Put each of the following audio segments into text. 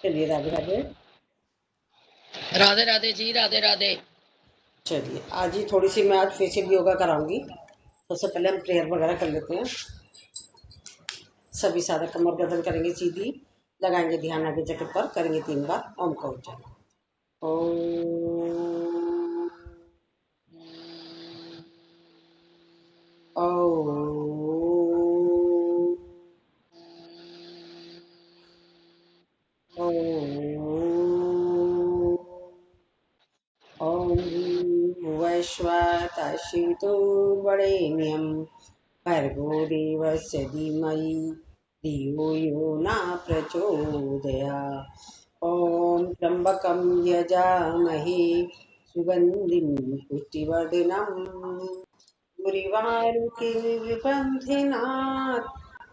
चलिए, राधे राधे। राधे राधे जी, राधे राधे। चलिए, आज ही थोड़ी सी मैं आज फेशियल योगा कराऊंगी। सबसे पहले हम प्रेयर वगैरह कर लेते हैं। सभी सादा कमर गर्दन करेंगे सीधी, लगाएंगे ध्यान आगे जगह पर, करेंगे 3 बार ओम का उच्चारण। ओम। ओम। ओम। ओम वैश्वाताशीतो वरेण्यं भर्गो देवस्य धीमहि धियो यो न प्रचोदयात्। ॐ त्र्यम्बकं यजामहे सुगन्धिं पुष्टिवर्धनम् उर्वारुकमिव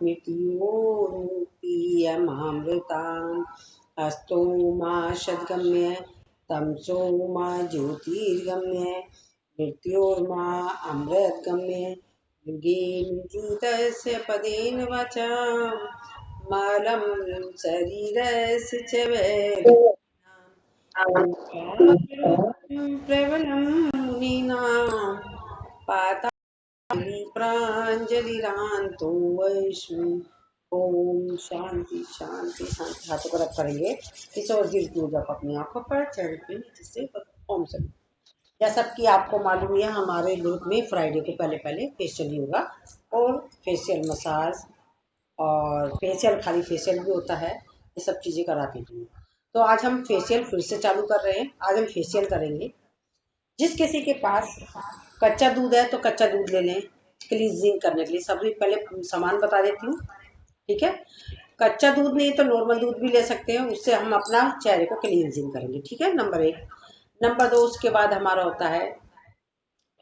मृत्योर्मुक्तियमामृताम्। अस्तो मा शद्गम्य तमसो मा ज्योतिर्गम्य मृत्योर्मा अमृतगम्य। युगे निजितस्य पदेन वाचाम् मालं शरीरस्य च वैरिणाम् प्रबलं मुनीनां पाताली प्राञ्जलिरान्तो वैष्णु। ओम शांति शांति शांति। हाथों को रख करेंगे इस और गिर आप अपनी आंखों पर चरण पे नीचे से ओम से। जैसा कि आपको मालूम है, हमारे ग्रुप में फ्राइडे को पहले पहले फेशियल योगा और फेशियल मसाज और फेशियल, खाली फेशियल भी होता है, ये सब चीज़ें कराती थी। तो आज हम फेशियल फिर से चालू कर रहे हैं। आज हम फेशियल करेंगे। जिस किसी के पास कच्चा दूध है तो कच्चा दूध ले लें क्लींजिंग करने के लिए। सबसे पहले सामान बता देती हूँ, ठीक है। कच्चा दूध नहीं तो नॉर्मल दूध भी ले सकते हैं, उससे हम अपना चेहरे को क्लींजिंग करेंगे, ठीक है। नंबर 1। नंबर 2, उसके बाद हमारा होता है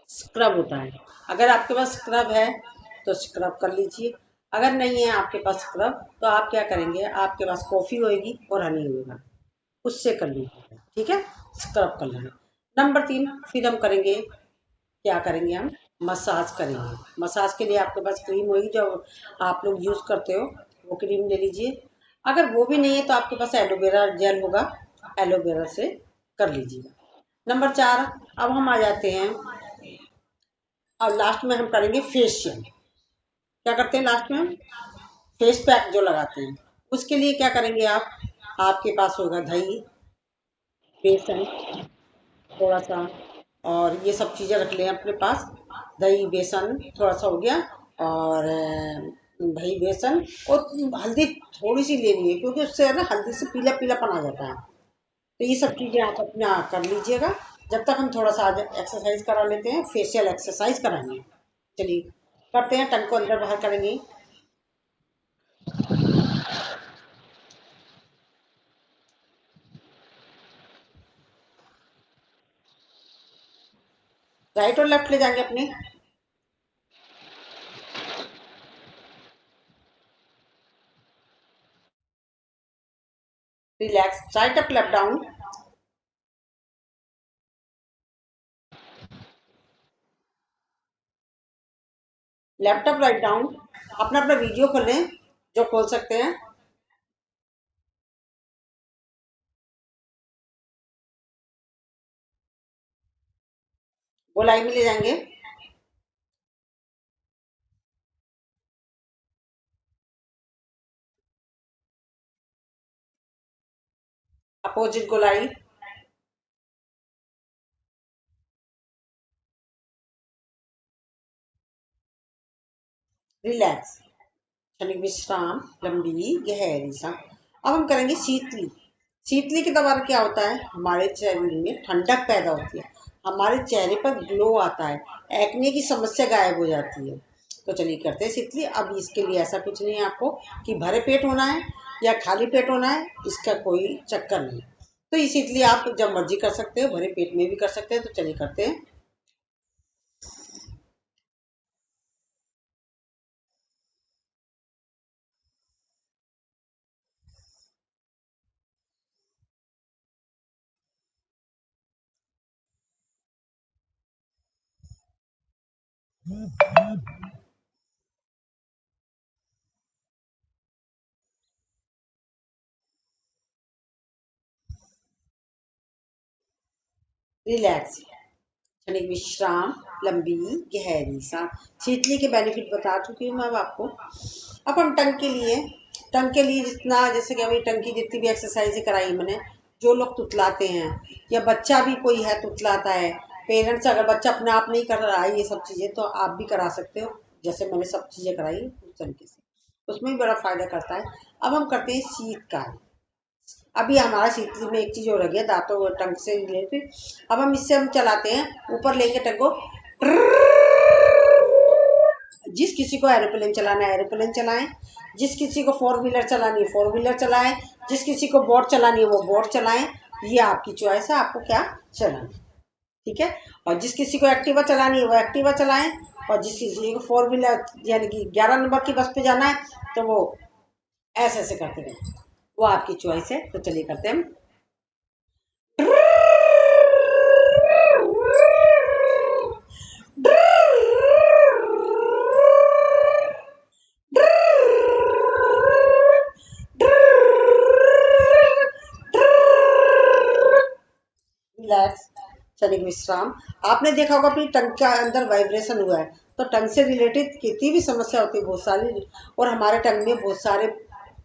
स्क्रब होता है। अगर आपके पास स्क्रब है तो स्क्रब कर लीजिए। अगर नहीं है आपके पास स्क्रब तो आप क्या करेंगे, आपके पास कॉफ़ी होएगी और हनी होगा, उससे कर लीजिए, ठीक है। स्क्रब कर लेना। नंबर 3, फिर हम करेंगे, क्या करेंगे हम, मसाज करेंगे। मसाज के लिए आपके पास क्रीम होगी जो आप लोग यूज़ करते हो, वो क्रीम ले लीजिए। अगर वो भी नहीं है तो आपके पास एलोवेरा जेल होगा, एलोवेरा से कर लीजिएगा। नंबर 4, अब हम आ जाते हैं और लास्ट में हम करेंगे फेशियल। क्या करते हैं लास्ट में हम, फेस पैक जो लगाते हैं। उसके लिए क्या करेंगे आप, आपके पास होगा दही, बेसन थोड़ा सा, और ये सब चीज़ें रख लें अपने पास। दही बेसन थोड़ा सा हो गया, और दही बेसन, और हल्दी थोड़ी सी लेनी है क्योंकि उससे है ना, हल्दी से पीला पीलापन आ जाता है। तो ये सब चीज़ें आप अपना कर लीजिएगा। जब तक हम थोड़ा सा आज एक्सरसाइज करा लेते हैं, फेशियल एक्सरसाइज कराएंगे। चलिए करते हैं। टंग को अंदर बाहर करेंगे। राइट और लेफ्ट ले जाएंगे अपने। Relax, right up left down, left up write down. अपना अपना वीडियो खोलें जो खोल सकते हैं। गोलाई में ले जाएंगे। अपोजिट गोलाई। रिलैक्स, क्षणिक विश्राम, लंबी गहरी सांस। अब हम करेंगे शीतली। शीतली की दवा क्या होता है, हमारे शरीर में ठंडक पैदा होती है, हमारे चेहरे पर ग्लो आता है, एक्ने की समस्या गायब हो जाती है। तो चलिए करते हैं शीतली। अब इसके लिए ऐसा कुछ नहीं है आपको कि भरे पेट होना है या खाली पेट होना है, इसका कोई चक्कर नहीं। तो ये शीतली आप जब मर्जी कर सकते हो, भरे पेट में भी कर सकते हैं। तो चलिए करते हैं। रिलैक्स, क्षणिक विश्राम, लंबी गहरी सांस। शीतली के बेनिफिट बता चुकी हूँ मैं अब आपको। अब हम टंग के लिए जितना, जैसे कि अभी टंग की जितनी भी एक्सरसाइज कराई मैंने, जो लोग तुतलाते हैं या बच्चा भी कोई है तुतलाता है, पेरेंट्स अगर बच्चा अपने आप नहीं कर रहा है ये सब चीज़ें, तो आप भी करा सकते हो। जैसे मैंने सब चीज़ें कराई उस तरीके से, उसमें भी बड़ा फायदा करता है। अब हम करते हैं शीतकाल। अभी हमारा शीतली में एक चीज और रह गया, दांतों टंग से रिलेटेड। अब हम इससे हम चलाते हैं, ऊपर लेंगे टंग को। जिस किसी को एरोप्लेन चलाना है एरोप्लेन चलाएं, जिस किसी को फोर व्हीलर चलानी है फोर व्हीलर चलाएं, जिस किसी को बोट चलानी है वो बोट चलाएं। ये आपकी चॉइस है, आपको क्या चलाना, ठीक है। और जिस किसी को एक्टिवा चलानी है वो एक्टिवा चलाएं, और जिस किसी को फोर व्हीलर यानी कि 11 नंबर की बस पे जाना है तो वो ऐसे ऐसे करते रहें, वो आपकी चॉइस है। तो चलिए करते हैं हम। रिलैक्स, क्षणिक विश्राम। आपने देखा होगा अपनी टंग के अंदर वाइब्रेशन हुआ है, तो टंग से रिलेटेड कितनी भी समस्या होती है बहुत सारी, और हमारे टंग में बहुत सारे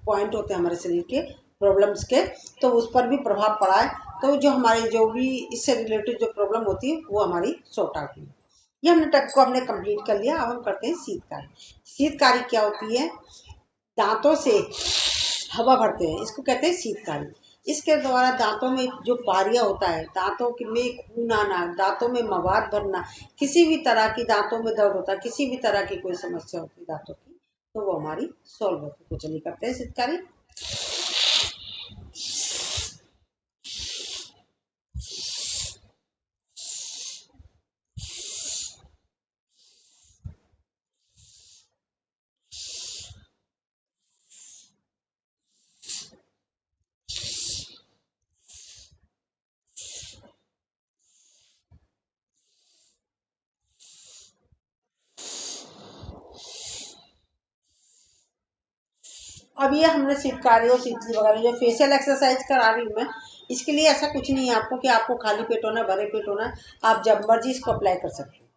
पॉइंट होते हैं हमारे शरीर के प्रॉब्लम्स के, तो उस पर भी प्रभाव पड़ा है। तो जो हमारी जो भी इससे रिलेटेड जो प्रॉब्लम होती है वो हमारी सॉर्ट आउट हुई। ये हमने टंग को हमने कंप्लीट कर लिया। अब हम करते हैं शीतकारी। शीतकारी क्या होती है? दांतों से हवा भरते हैं, इसको कहते हैं शीतकारी। इसके द्वारा दांतों में जो पारिया होता है, दांतों में खून आना, दांतों में मवाद भरना, किसी भी तरह की दांतों में दर्द होता है, किसी भी तरह की कोई समस्या होती है दांतों की, तो वो हमारी सॉल्व होती है। तो चलिए करते हैं शीतकारी। अब ये हमने शीतकारी और शीतली वगैरह जो फेशियल एक्सरसाइज करा रही हूँ मैं, इसके लिए ऐसा कुछ नहीं है आपको कि आपको खाली पेट होना, भरे पेट होना, आप जब मर्जी इसको अप्लाई कर सकते हैं।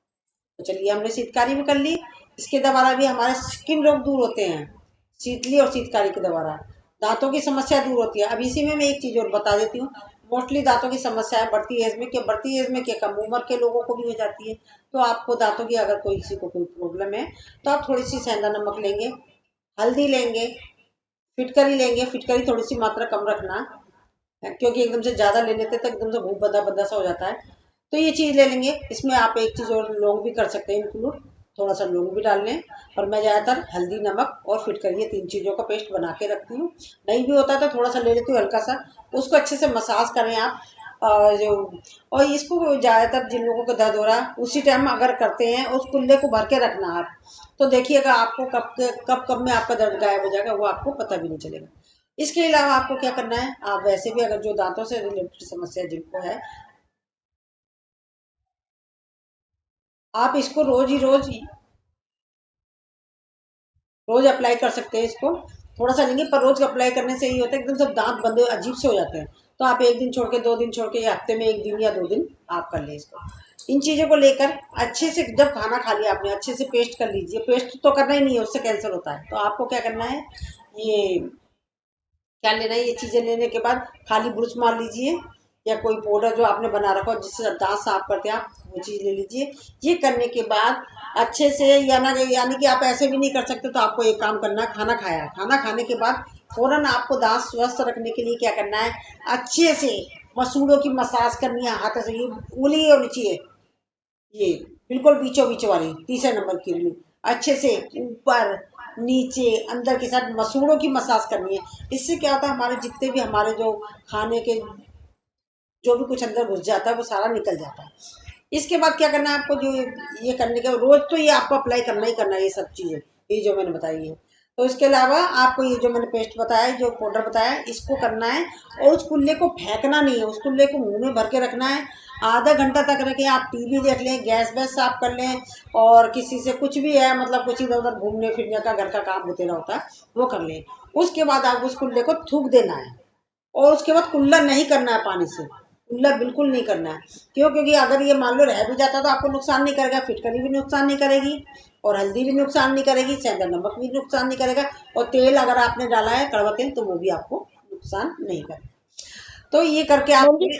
तो चलिए हमने शीतकारी भी कर ली। इसके द्वारा भी हमारे स्किन रोग दूर होते हैं, शीतली और शीतकारी के द्वारा दांतों की समस्या दूर होती है। अब इसी में मैं एक चीज और बता देती हूँ। मोस्टली दांतों की समस्या है बढ़ती एज में क्या कम उम्र के लोगों को भी हो जाती है। तो आपको दांतों की अगर कोई किसी को कोई प्रॉब्लम है, तो आप थोड़ी सी सेंधा नमक लेंगे, हल्दी लेंगे, फिटकरी लेंगे। फिटकरी थोड़ी सी मात्रा कम रखना, क्योंकि एकदम से ज्यादा ले लेते तो एकदम से भूख बंदा बंदा सा हो जाता है। तो ये चीज ले लेंगे। इसमें आप एक चीज और लौंग भी कर सकते हैं इंक्लूड, थोड़ा सा लौंग भी डाल लें। और मैं ज्यादातर हल्दी नमक और फिटकरी ये 3 चीजों का पेस्ट बना के रखती हूँ। नहीं भी होता तो थोड़ा सा ले लेती हूँ हल्का सा, उसको अच्छे से मसाज करें आप। जो और इसको ज्यादातर जिन लोगों को दर्द हो रहा है उसी टाइम अगर करते हैं, उस कुल्ले को भर के रखना आप, तो देखिएगा आपको कब में आपका दर्द गायब हो जाएगा, वो आपको पता भी नहीं चलेगा। इसके अलावा आपको क्या करना है, आप वैसे भी अगर जो दांतों से रिलेटेड समस्या जिनको है, आप इसको रोज अप्लाई कर सकते हैं। इसको थोड़ा सा लेंगे, पर रोज अप्लाई करने से ये होता है एकदम सब दांत बंदे अजीब से हो जाते हैं। तो आप एक दिन छोड़ के, 2 दिन छोड़ के, या हफ्ते में 1 दिन या 2 दिन आप कर ले इसको। इन चीजों को लेकर अच्छे से, जब खाना खा लिया आपने, अच्छे से पेस्ट कर लीजिए। पेस्ट तो करना ही नहीं है, उससे कैंसर होता है। तो आपको क्या करना है, ये क्या लेना है, ये चीजें लेने के बाद खाली ब्रुश मार लीजिए, या कोई पाउडर जो आपने बना रखा हो जिससे दांत साफ करते हैं आप, वो चीज ले लीजिए। ये करने के बाद अच्छे से, यानी कि आप ऐसे भी नहीं कर सकते, तो आपको एक काम करना है, खाना खाया, खाना खाने के बाद फौरन आपको दांत स्वस्थ रखने के लिए क्या करना है, अच्छे से मसूड़ों की मसाज करनी है हाथ से। ये उंगली होनी चाहिए, ये बिल्कुल बीचों बीच वाली तीसरे नंबर की उंगली, अच्छे से ऊपर नीचे अंदर के साथ मसूड़ों की मसाज करनी है। इससे क्या होता है, हमारे जितने भी हमारे जो खाने के जो भी कुछ अंदर घुस जाता है वो सारा निकल जाता है। इसके बाद क्या करना है आपको, जो ये करने के रोज तो ये आपको अप्लाई करना ही करना है, ये सब चीजें ये जो मैंने बताई है। तो इसके अलावा आपको ये जो मैंने पेस्ट बताया, जो पाउडर बताया, इसको करना है। और उस कुल्ले को फेंकना नहीं है, उस कुल्ले को मुंह में भर के रखना है। आधा घंटा तक रखें। आप टीवी देख लें, गैस वैस साफ कर लें, और किसी से कुछ भी है, मतलब कुछ इधर उधर घूमने फिरने का घर का काम होते रहा होता है, वो कर लें। उसके बाद आप उस कुल्ले को थूक देना है, और उसके बाद कुल्ला नहीं करना है पानी से, गुल्ला बिल्कुल नहीं करना है। क्यों? क्योंकि अगर ये मान लो रह भी जाता तो आपको नुकसान नहीं करेगा, फिटकरी भी नुकसान नहीं करेगी, और हल्दी भी नुकसान नहीं करेगी, सेंधा नमक भी नुकसान नहीं करेगा, और तेल अगर आपने डाला है कड़वा तेल तो वो भी आपको नुकसान नहीं करेगा। तो ये करके आप बहन जी,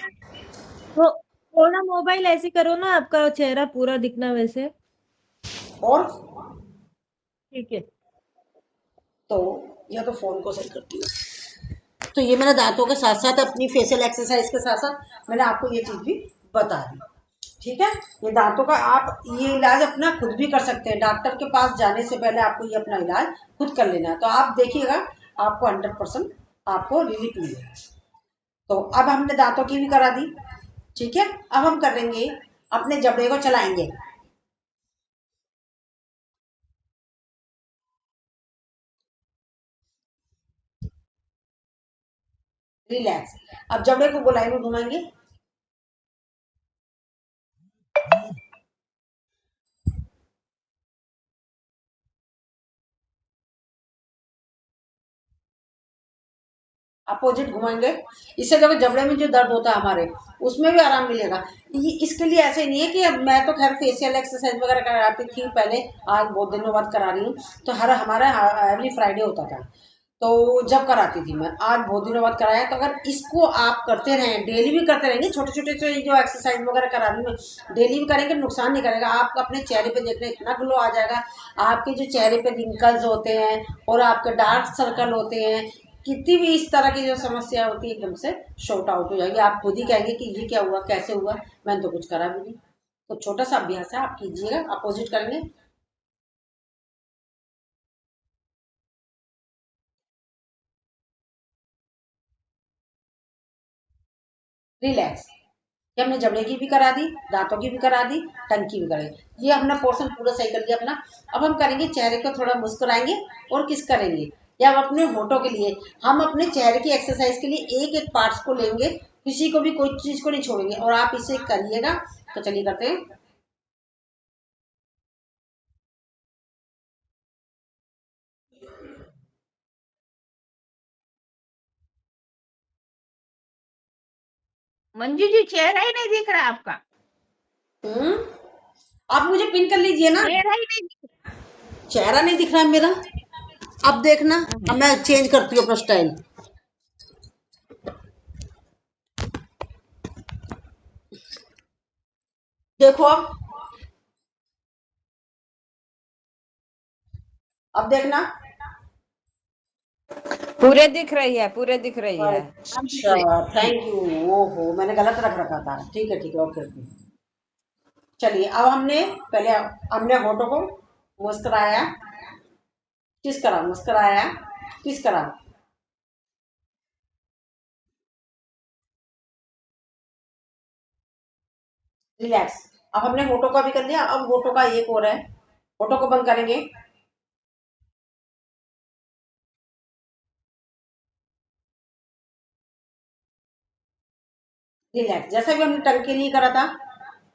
तो थोड़ा मोबाइल ऐसे करो ना, आपका चेहरा पूरा दिखना वैसे। और ठीक है। तो या तो फोन को सही करती हूँ। तो ये मैंने दांतों के साथ साथ अपनी फेशियल एक्सरसाइज के साथ साथ मैंने आपको ये चीज भी बता दी। ठीक है, ये दांतों का आप ये इलाज अपना खुद भी कर सकते हैं। डॉक्टर के पास जाने से पहले आपको ये अपना इलाज खुद कर लेना है। तो आप देखिएगा, आपको 100% आपको रिलीफ मिलेगा। तो अब हमने दांतों की भी करा दी। ठीक है, अब हम करेंगे अपने जबड़े को चलाएंगे। रिलैक्स। अब जबड़े को गोलाई में घुमाएंगे। अपोजिट घुमाएंगे। इससे देखो जबड़े में जो दर्द होता है हमारे, उसमें भी आराम मिलेगा। ये इसके लिए ऐसे नहीं है कि अब मैं तो खैर फेशियल एक्सरसाइज वगैरह कराती थी पहले, आज बहुत दिनों बाद करा रही हूँ। तो हर हमारा एवरी फ्राइडे होता था, तो जब कराती थी मैं, आज बहुत दिनों बाद कराया। तो अगर इसको आप करते रहें, डेली भी करते रहेंगे, छोटे छोटे से जो एक्सरसाइज वगैरह करा रही हूँ डेली भी करेंगे, नुकसान नहीं करेगा। आप अपने चेहरे पे देखने इतना ग्लो आ जाएगा। आपके जो चेहरे पे रिंकल्स होते हैं और आपके डार्क सर्कल होते हैं, कितनी भी इस तरह की जो समस्या होती है, एकदम से शॉर्ट आउट हो जाएगी। आप खुद ही कहेंगे कि ये क्या हुआ, कैसे हुआ, मैंने तो कुछ करा भी नहीं। तो छोटा सा अभ्यास है, आप कीजिएगा। अपोजिट करेंगे। रिलैक्स। ये हमने जबड़े की भी करा दी, दांतों की भी करा दी, टंग की भी करेंगे। ये हमने पोर्शन पूरा सही कर लिया अपना। अब हम करेंगे चेहरे को थोड़ा मुस्कुराएंगे और किस करेंगे, या हम अपने होठों के लिए, हम अपने चेहरे की एक्सरसाइज के लिए एक एक पार्ट्स को लेंगे, किसी को भी कोई चीज को नहीं छोड़ेंगे, और आप इसे करिएगा। तो चलिए करते हैं। मंजू जी, चेहरा ही नहीं दिख रहा आपका। हम्म, आप मुझे पिन कर लीजिए ना। चेहरा ही नहीं दिख चेहरा नहीं दिख रहा है मेरा। अब देखना, रहा। अब मैं चेंज करती हूँ अपना स्टाइल। देखो अब देखना। पूरे दिख रही है, पूरे दिख रही है। अब दिख अच्छा, रही। Thank you. ओहो, मैंने गलत रख रखा था। ठीक है ठीक है, ओके ओके। चलिए, अब हमने पहले हमने होठों को मुस्कुराया, किस करा, मुस्कुराया, किस करा, रिलैक्स। अब हमने होठों का भी कर लिया, अब होठों का एक और है। होठों को बंद करेंगे। रिलैक्स। जैसा भी हमने टंग के लिए करा था,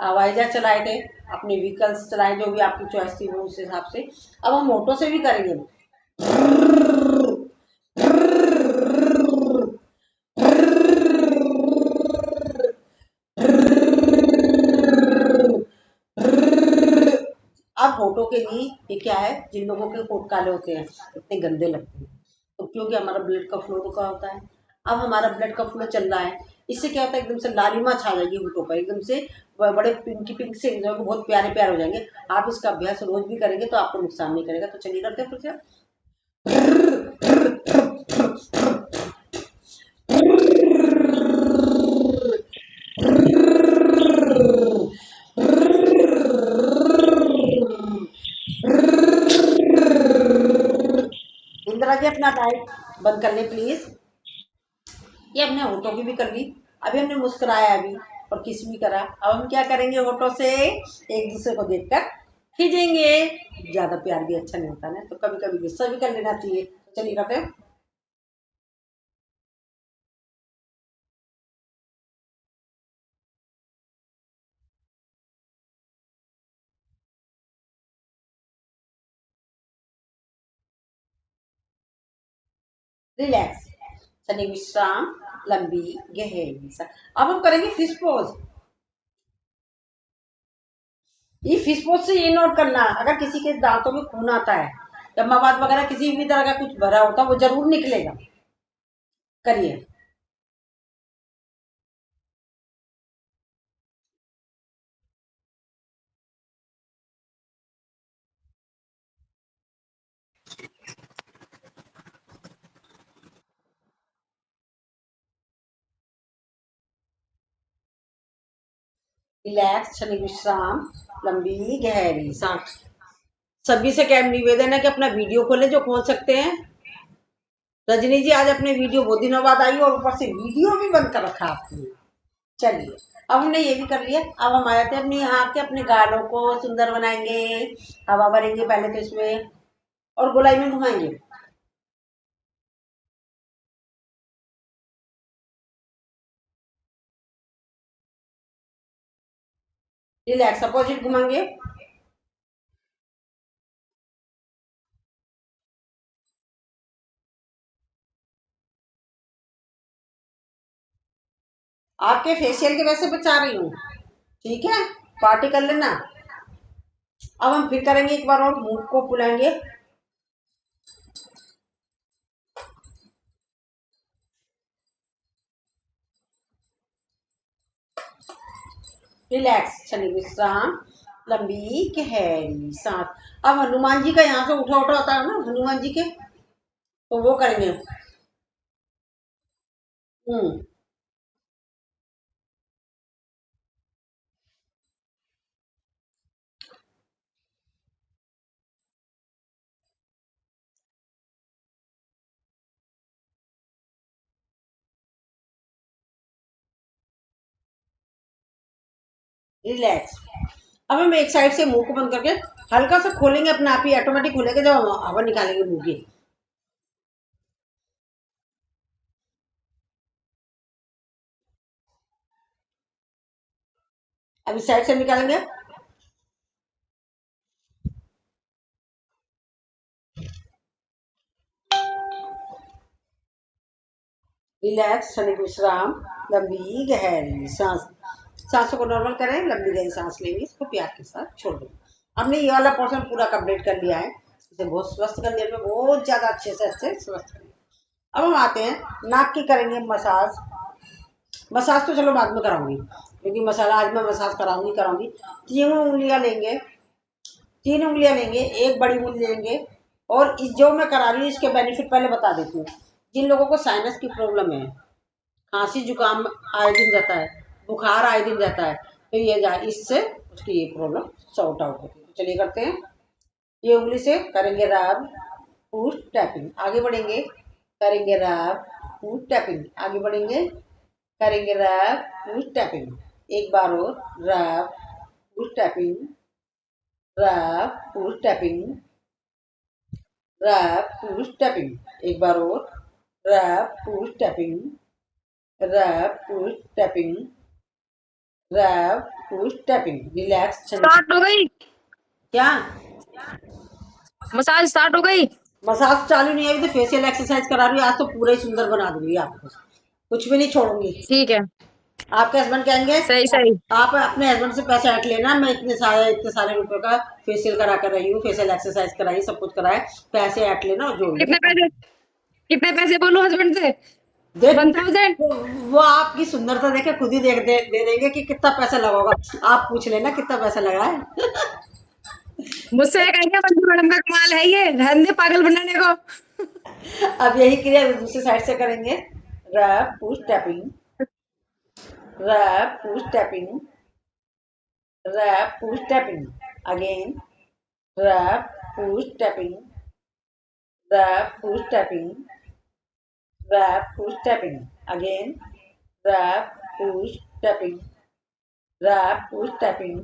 हवाई जहाज चलाए थे, अपने व्हीकल्स चलाए, जो भी आपकी चॉइस थी वो उस हिसाब से। अब हम होठों से भी करेंगे। अब होठों के लिए ये क्या है, जिन लोगों के होठ काले होते हैं, इतने गंदे लगते हैं, तो क्योंकि हमारा ब्लड का फ्लो रुका होता है। अब हमारा ब्लड का फ्लो चल रहा है, इससे क्या होता है, एकदम से लालिमा छा जाएगी होठों पर, एकदम से बड़े पिंकी पिंक से एकदम बहुत प्यारे प्यारे हो जाएंगे। आप इसका अभ्यास रोज भी करेंगे तो आपको नुकसान नहीं करेगा। तो चलिए करते हैं फिर से। इंदिरा जी, अपना लाइट बंद कर ले प्लीज। ये हमने होठों की भी कर ली। अभी हमने मुस्कुराया अभी, और किस भी करा। अब हम क्या करेंगे, होठों से एक दूसरे को देखकर खींचेंगे। ज्यादा प्यार भी अच्छा नहीं होता ना, तो कभी कभी गुस्सा भी कर लेना चाहिए। तो चलिए करते हैं। रिलैक्स। शनि विश्राम। लंबी गहरी सांस। अब हम करेंगे फिश पोज। ये फिश पोज से ये नोट करना, अगर किसी के दांतों में खून आता है या मवाद वगैरह किसी भी तरह का कुछ भरा होता है वो जरूर निकलेगा। करिए। रिलैक्स, क्षणिक विश्राम, लंबी गहरी सांस। सभी से क्या निवेदन है कि अपना वीडियो खोलें जो खोल सकते हैं। रजनी जी आज अपने वीडियो बहुत दिनों बाद आई और ऊपर से वीडियो भी बंद कर रखा आपने। चलिए, अब हमने ये भी कर लिया। अब हम आए थे अपने यहाँ के अपने गालों को सुंदर बनाएंगे। हवा भरेंगे पहले तो इसमें और गोलाई में घुमाएंगे। रिलैक्स, अपोजिट घुमाएंगे। आपके फेशियल के वैसे बचा रही हूँ, ठीक है, पार्टी कर लेना। अब हम फिर करेंगे एक बार और, मुंह को फुलाएंगे। रिलैक्स, क्षणिक विश्राम, लंबी गहरी सांस। अब हनुमान जी का यहाँ से उठा उठा होता है ना हनुमान जी के, तो वो करेंगे। रिलैक्स। अब हम एक साइड से मुंह को बंद करके हल्का सा खोलेंगे, अपने आप ही ऑटोमेटिक खुलेगा जब हम हवा निकालेंगे मुंह की। अब इस साइड से निकालेंगे। रिलैक्स, क्षणिक विश्राम, लंबी गहरी सांस। सांसों को नॉर्मल करें, लंबी गहरी सांस लेंगे, इसको प्यार के साथ छोड़ देंगे। हमने ये वाला पोर्शन पूरा कंप्लीट कर लिया है, इसे बहुत स्वस्थ कर लिया, बहुत ज्यादा अच्छे से स्वस्थ कर लिया। अब हम आते हैं नाक की करेंगे मसाज। मसाज तो चलो बाद में कराऊंगी, क्योंकि मसाला आज मैं मसाज कराऊंगी। 3 उंगलियां लेंगे, 3 उंगलियां लेंगे, एक बड़ी उंगली लेंगे। और इस जो मैं करा रही हूँ इसके बेनिफिट पहले बता देती हूँ। जिन लोगों को साइनस की प्रॉब्लम है, खांसी जुकाम आए दिन रहता है, बुखार आए दिन रहता है, तो ये इससे उसकी ये प्रॉब्लम सॉर्ट आउट होती है। चलिए करते हैं। ये उंगली से करेंगे रब, पुश, टैपिंग, आगे बढ़ेंगे, करेंगे रब, पुश, टैपिंग, आगे बढ़ेंगे, करेंगे रब, पुश, टैपिंग। एक बार और, रब, पुश, टैपिंग, रब, पुश, टैपिंग, रब, पुश, टैपिंग। एक बार और, रब, पुश, टैपिंग, रब, पुश, टैपिंग, रब, पुश, टैपिंग। रिलैक्स। स्टार्ट हो गई क्या मसाज? स्टार्ट हो गई। मसाज चालू नहीं है अभी, तो फेशियल एक्सरसाइज करा रही हूँ। आज तो पूरा ही सुंदर बना दूंगी आपको, कुछ भी नहीं छोड़ूंगी। ठीक है, आपके हस्बैंड कहेंगे सही सही। आप अपने हस्बैंड से पैसे हट लेना, मैं इतने सारे रुपए का फेशियल करा कर रही हूँ, फेशियल एक्सरसाइज कराई, सब कुछ कराए, पैसे हट लेना और जोड़ कितने लेना। पैसे? कितने पैसे बोलूं हस्बैंड से? देख 1000? वो आपकी सुंदरता देखे खुद ही दे देंगे कि कितना पैसा लगा होगा। आप पूछ लेना कितना पैसा लगा है। मुझसे कहेंगे मंजू मैडम का कमाल है ये, रहने दे पागल बनाने को। अब यही क्रिया दूसरी साइड से करेंगे। रब, पुश, टैपिंग, रब, पुश, टैपिंग, रब, पुश, टैपिंग, अगेन, रब, पुश, टैपिंग, रब, पुश, टैपिंग, रब, पुश, टैपिंग, अगेन, रब, पुश, टैपिंग, रब, पुश, टैपिंग,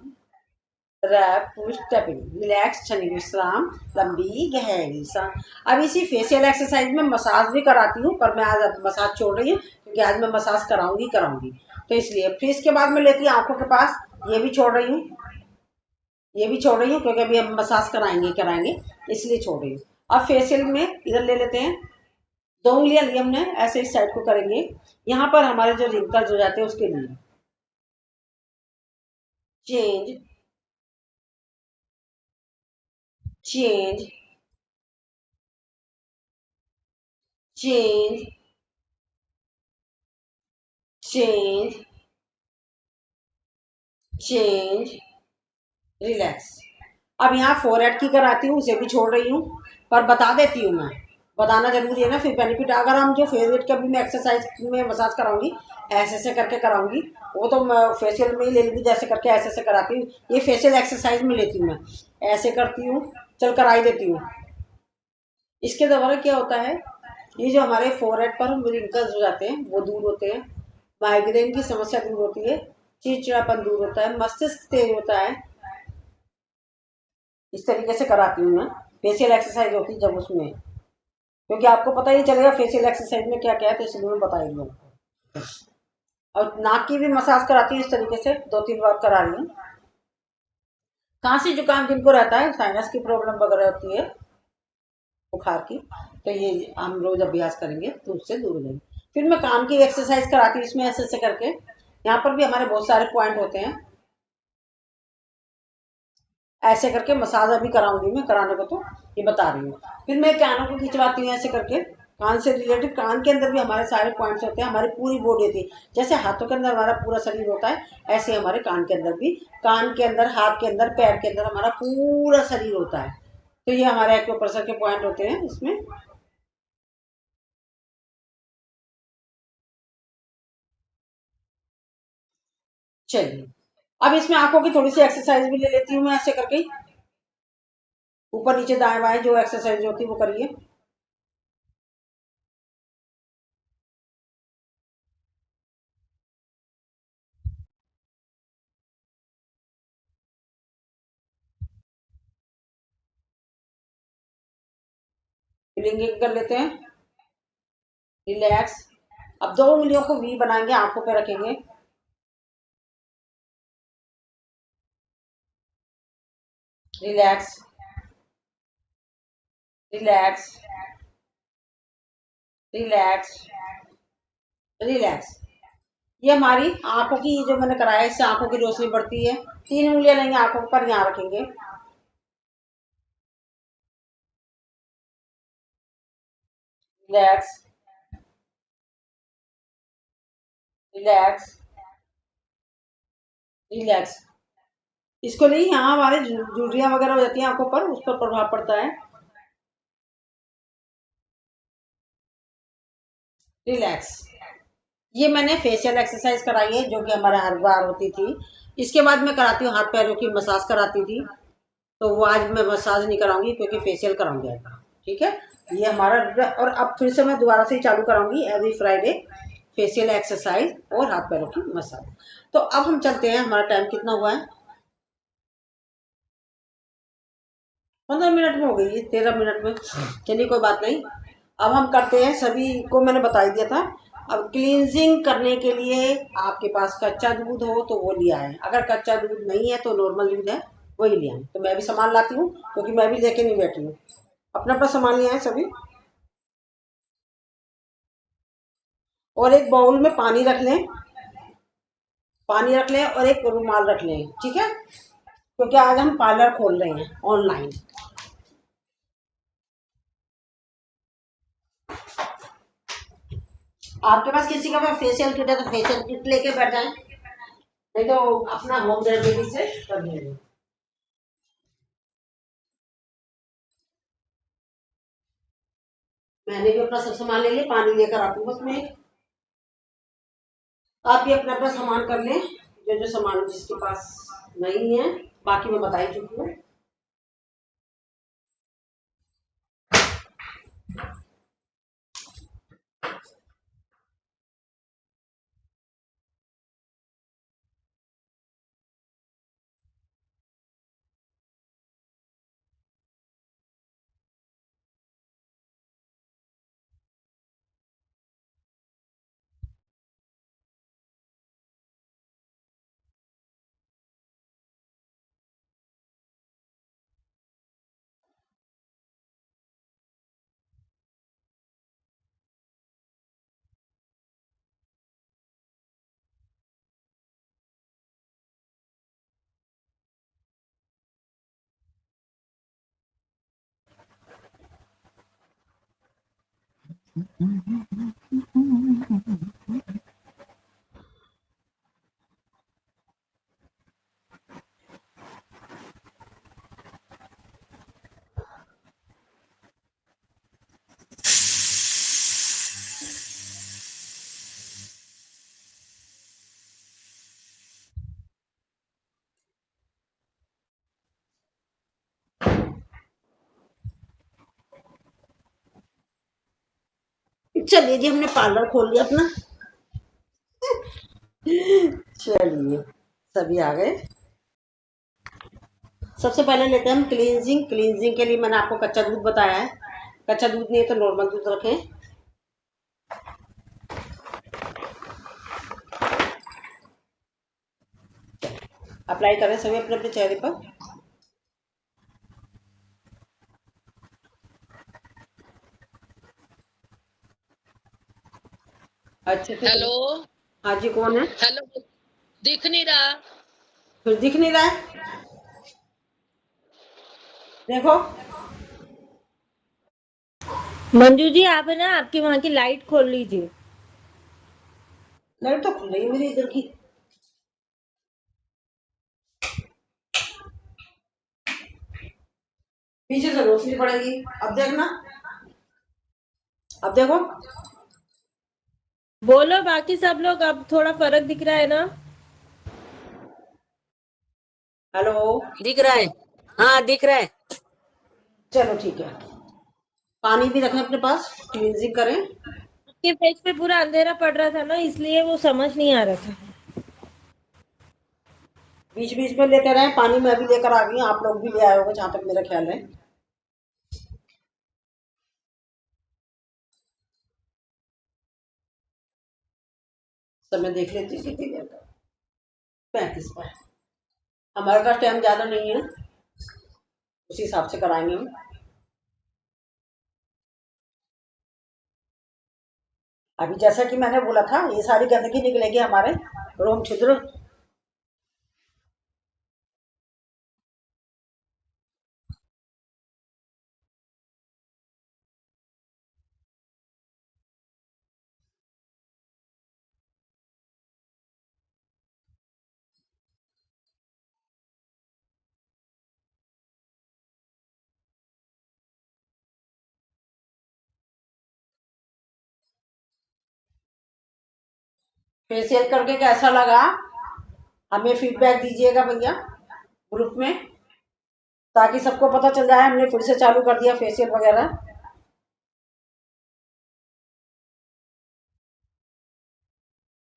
रब, पुश, टैपिंग। रिलैक्स, क्षणिक विश्राम, लंबी गहरी सांस। अब इसी फेशियल एक्सरसाइज में मसाज भी कराती हूँ, पर मैं आज मसाज छोड़ रही हूँ क्योंकि आज मैं मसाज कराऊंगी। तो इसलिए फिर इसके बाद में लेती हूँ आंखों के पास, ये भी छोड़ रही हूँ, ये भी छोड़ रही हूँ, क्योंकि अभी हम मसाज कराएंगे, इसलिए छोड़ रही हूँ। अब फेशियल में इधर ले लेते हैं, 2 उंगलियां ली हमने, ऐसे इस साइड को करेंगे। यहाँ पर हमारे जो रिंकल्स हो जाते हैं उसके लिए change change change change change relax. अब यहाँ फोरहेड की कराती हूँ, उसे भी छोड़ रही हूँ, पर बता देती हूँ मैं, बताना जरूरी है ना, फिर बेनिफिट। अगर हम जो फेवरेट का भी मैं एक्सरसाइज में मसाज कराऊंगी, ऐसे ऐसे करके कराऊंगी, वो तो मैं फेशियल में ही ले लूंगी, जैसे करके ऐसे ऐसे कराती हूँ। ये फेशियल एक्सरसाइज में लेती हूँ मैं, ऐसे करती हूँ, चल कराई देती हूँ। इसके द्वारा क्या होता है, ये जो हमारे फोरहेड पर रिंकल्स हो जाते हैं वो दूर होते हैं, माइग्रेन की समस्या दूर होती है, चिड़चिड़ापन दूर होता है, मस्तिष्क तेज होता है। इस तरीके से कराती हूँ मैं। फेशियल एक्सरसाइज होती है जब उसमें, क्योंकि आपको पता ही चलेगा फेशियल एक्सरसाइज में क्या क्या है, तो इसलिए मैं बता रही हूँ। और नाक की भी मसाज कराती हूँ इस तरीके से, 2-3 बार करा रही हूँ। खांसी जुकाम जिनको रहता है, साइनस की प्रॉब्लम वगैरह होती है, बुखार की, तो ये हम रोज अभ्यास करेंगे तो उससे दूर हो जाएंगे। फिर मैं कान की एक्सरसाइज कराती हूँ इसमें, ऐसे ऐसे करके। यहाँ पर भी हमारे बहुत सारे पॉइंट होते हैं, ऐसे करके मसाज अभी कराऊंगी मैं, कराने को तो ये बता रही हूँ। फिर मैं कानों को खिंचवाती हूँ ऐसे करके, कान से रिलेटेड। कान के अंदर भी हमारे सारे पॉइंट्स होते हैं, हमारी पूरी बॉडी होती है। जैसे हाथों के अंदर हमारा पूरा शरीर होता है, ऐसे हमारे कान के अंदर भी, कान के अंदर, हाथ के अंदर, पैर के अंदर हमारा पूरा शरीर होता है। तो ये हमारे एक्यूप्रेशर के पॉइंट होते हैं इसमें। चलिए, अब इसमें आंखों की थोड़ी सी एक्सरसाइज भी ले लेती हूँ मैं, ऐसे करके ऊपर नीचे दाएं बाएं जो एक्सरसाइज होती है वो करिए। ब्लिंकिंग कर लेते हैं, रिलैक्स। अब 2 उंगलियों को वी बनाएंगे, आंखों पे रखेंगे, रिलैक्स रिलैक्स रिलैक्स रिलैक्स। ये हमारी आंखों की, जो मैंने कराया, इससे आंखों की रोशनी बढ़ती है। 3 उंगलियां लेंगे, आंखों पर यहाँ रखेंगे, रिलैक्स रिलैक्स रिलैक्स। इसको नहीं, यहाँ हमारे झुर्रियां वगैरह हो जाती हैं आंखों पर, उस पर प्रभाव पड़ता है। रिलैक्स। ये मैंने फेशियल एक्सरसाइज कराई है, जो कि हमारा हर बार होती थी। इसके बाद मैं कराती हूँ हाथ पैरों की मसाज कराती थी, तो वो आज मैं मसाज नहीं कराऊंगी क्योंकि फेशियल कराऊंगी आज। ठीक है, ये हमारा। और अब फिर से मैं दोबारा से ही चालू कराऊंगी एवरी फ्राइडे, फेशियल एक्सरसाइज और हाथ पैरों की मसाज। तो अब हम चलते हैं, हमारा टाइम कितना हुआ है, 15 मिनट में हो गई है, 13 मिनट में। चलिए कोई बात नहीं। अब हम करते हैं, सभी को मैंने बता ही दिया था। अब क्लींजिंग करने के लिए आपके पास कच्चा दूध हो तो वो लिया है, अगर कच्चा दूध नहीं है तो नॉर्मल दूध है, वही लिया है। तो मैं भी सामान लाती हूँ, क्योंकि मैं भी लेके नहीं बैठी हूँ, अपना अपना सामान लिया है सभी। और एक बाउल में पानी रख लें, पानी रख लें, और एक रुमाल रख लें, ठीक है, क्योंकि आज हम पार्लर खोल रहे हैं ऑनलाइन। आपके पास किसी का फेशियल किट है तो फेशियल किट लेके बैठ जाए, नहीं तो अपना होम रेमेडी से कर लेंगे। मैंने भी अपना सब सामान ले लिया, पानी लेकर आती हूँ बस मैं। आप भी अपना अपना सामान कर लें, जो जो सामान जिसके पास नहीं है, बाकी मैं बता ही चुकी हूँ। चलिए जी, हमने पार्लर खोल लिया अपना। चलिए, सभी आ गए। सबसे पहले लेते हैं हम क्लींजिंग। क्लींजिंग के लिए मैंने आपको कच्चा दूध बताया है। कच्चा दूध नहीं है तो नॉर्मल दूध रखें। अप्लाई करें सभी अपने अपने चेहरे पर। अच्छे से हेलो। हाँ जी, कौन है? हेलो। दिख नहीं रहा। फिर दिख नहीं रहा है, देखो। मंजू जी आप है ना आपकी वहां की लाइट खोल लीजिए। लाइट तो खुल रही है मेरी इधर की। पीछे से रोशनी पड़ेगी। अब देखना, अब देखो। बोलो बाकी सब लोग, अब थोड़ा फर्क दिख रहा है ना? हेलो। दिख रहा है। हाँ दिख रहा है। चलो ठीक है। पानी भी रखें अपने पास, क्लींजिंग करें। आपके फेस पे पूरा अंधेरा पड़ रहा था ना, इसलिए वो समझ नहीं आ रहा था। बीच बीच में लेते रहे पानी। मैं भी लेकर आ गई, आप लोग भी ले आए होगे जहां तक मेरा ख्याल है। समय देख लेती हूँ कितनी देर का। 35 पर। हमारे पास टाइम ज्यादा नहीं है, उसी हिसाब से कराएंगे हम। अभी जैसा कि मैंने बोला था, ये सारी गंदगी निकलेगी हमारे रोम छिद्र। फेशियल करके कैसा लगा, हमें फीडबैक दीजिएगा भैया ग्रुप में, ताकि सबको पता चल जाए हमने फिर से चालू कर दिया फेशियल वगैरह।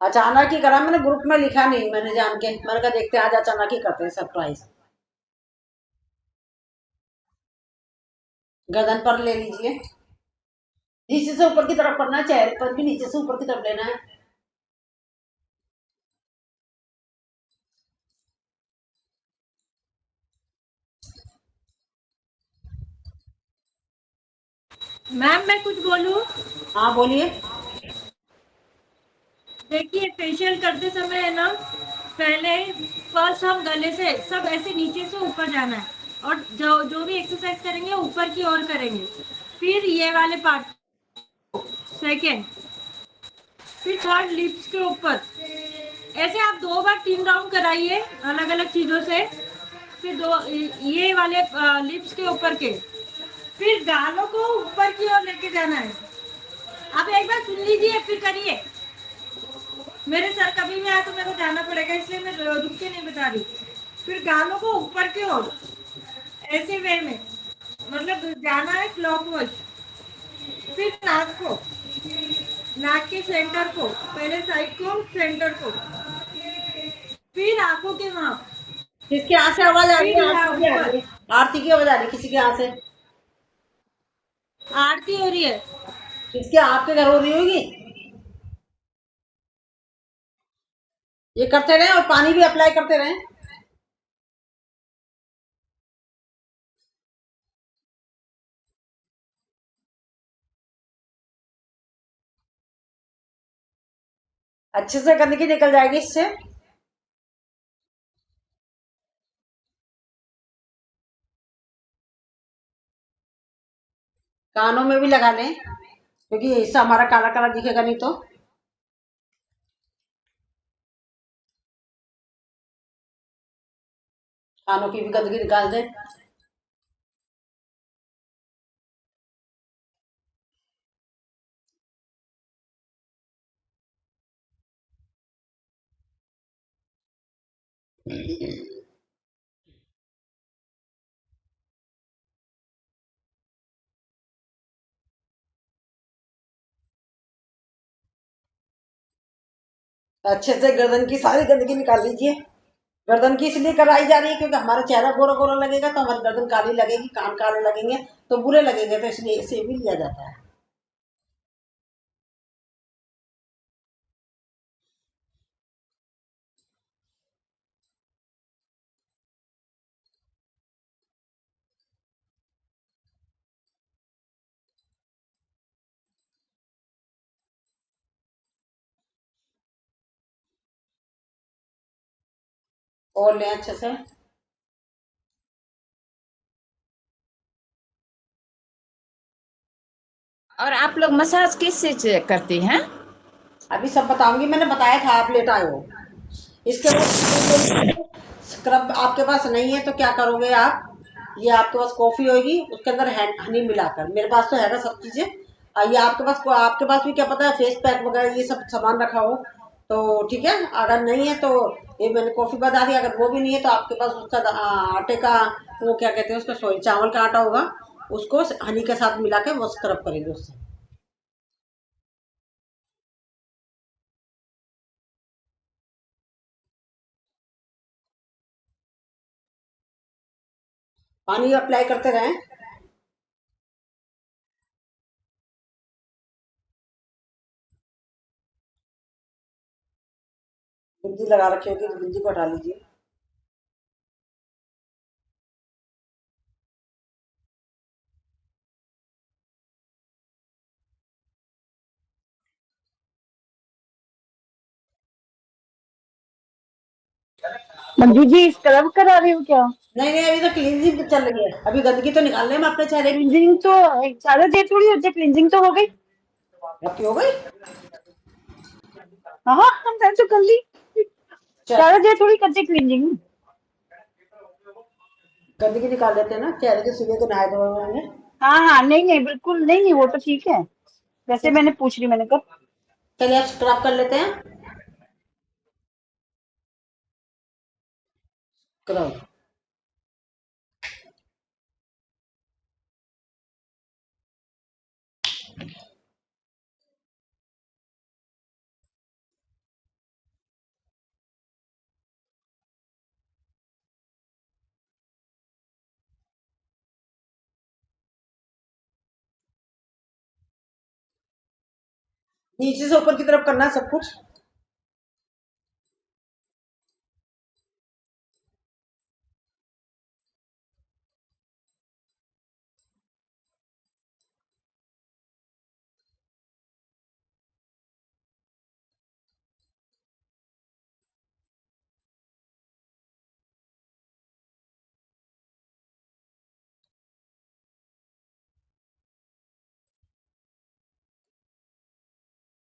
अचानक ही करा मैंने, ग्रुप में लिखा नहीं मैंने जान के। मैंने कहा देखते हैं आज अचानक ही करते हैं सरप्राइज। गर्दन पर ले लीजिए, नीचे से ऊपर की तरफ करना है, चेहरे पर भी नीचे से ऊपर की तरफ लेना है। मैम मैं कुछ बोलूं? हाँ बोलिए। देखिए फेशियल करते समय है ना, पहले फर्स्ट हम गले से सब ऐसे नीचे से ऊपर जाना है, और जो जो भी एक्सरसाइज करेंगे ऊपर की ओर करेंगे। फिर ये वाले पार्ट सेकेंड, फिर थर्ड लिप्स के ऊपर। ऐसे आप 2 बार 3 राउंड कराइए अलग अलग चीजों से। फिर दो ये वाले लिप्स के ऊपर के, फिर गालों को ऊपर की ओर लेके जाना है। आप एक बार सुन लीजिए फिर करिए। मेरे सर कभी भी आए तो मेरे को जाना पड़ेगा, इसलिए मैं रुक के नहीं बता रही। फिर गालों को ऊपर की ओर ऐसे वे में, मतलब जाना है क्लॉकवाइज। फिर नाक को, नाक के सेंटर को, पहले साइड को सेंटर को, फिर आंखों के वहां, किसके यहाँ से आवाज आ रही फिर है? यहाँ आरती की आ ऊपर। रही है। आरती की आवाज आ रही है किसी के यहाँ से? आरती हो रही है। किसके? आपके घर हो रही होगी। ये करते रहे और पानी भी अप्लाई करते रहे। अच्छे से गंदगी निकल जाएगी इससे। कानों में भी लगा लें, क्योंकि ये हिस्सा हमारा काला काला दिखेगा नहीं तो। कानों की भी गंदगी निकाल दे। अच्छे से गर्दन की सारी गंदगी निकाल लीजिए। गर्दन की इसलिए कराई जा रही है क्योंकि हमारा चेहरा गोरा गोरा लगेगा तो हमारी गर्दन काली लगेगी, कान काले लगेंगे तो बुरे लगेंगे, तो इसलिए इसे भी लिया जाता है। और ले अच्छे से। और आप लोग मसाज किस से करती हैं? अभी सब बताऊंगी, मैंने बताया था, आप लेट आए हो। इसके बाद स्क्रब आपके पास नहीं है तो क्या करोगे आप, ये आपके पास कॉफी होगी उसके अंदर हनी मिलाकर, मेरे पास तो हैगा सब चीजें। ये आपके पास भी क्या पता है फेस पैक वगैरह ये सब सामान रखा हो तो ठीक है, अगर नहीं है तो ये मैंने कॉफी बता दी, अगर वो भी नहीं है तो आपके पास उसका आटे का, वो क्या कहते हैं उसका, सॉरी चावल का आटा होगा, उसको हनी के साथ मिला के वो स्क्रब करेंगे उससे। पानी अप्लाई करते रहें। बिंदी लगा रखी होगी तो बिंदी को हटा लीजिए। मंजू जी स्क्रब करा रही हो क्या? नहीं नहीं, अभी तो क्लींजिंग चल रही है, अभी गंदगी तो निकालने में अपने चेहरे की। क्लींजिंग तो ज्यादा देर थोड़ी होती है, क्लींजिंग तो हो गई। आपकी हो गई। हाँ मैंने तो कर ली, चल, ज्यादा देर थोड़ी करते क्लींजिंग। गंदगी निकाल देते हैं ना चेहरे के, सुबह को नहाए धोए होंगे। हाँ हाँ, नहीं नहीं बिल्कुल नहीं नहीं, वो तो ठीक है। वैसे मैंने पूछ रही, मैंने कहा चलिए आप स्क्रब कर लेते हैं। स्क्रब नीचे से ऊपर की तरफ करना है सब कुछ।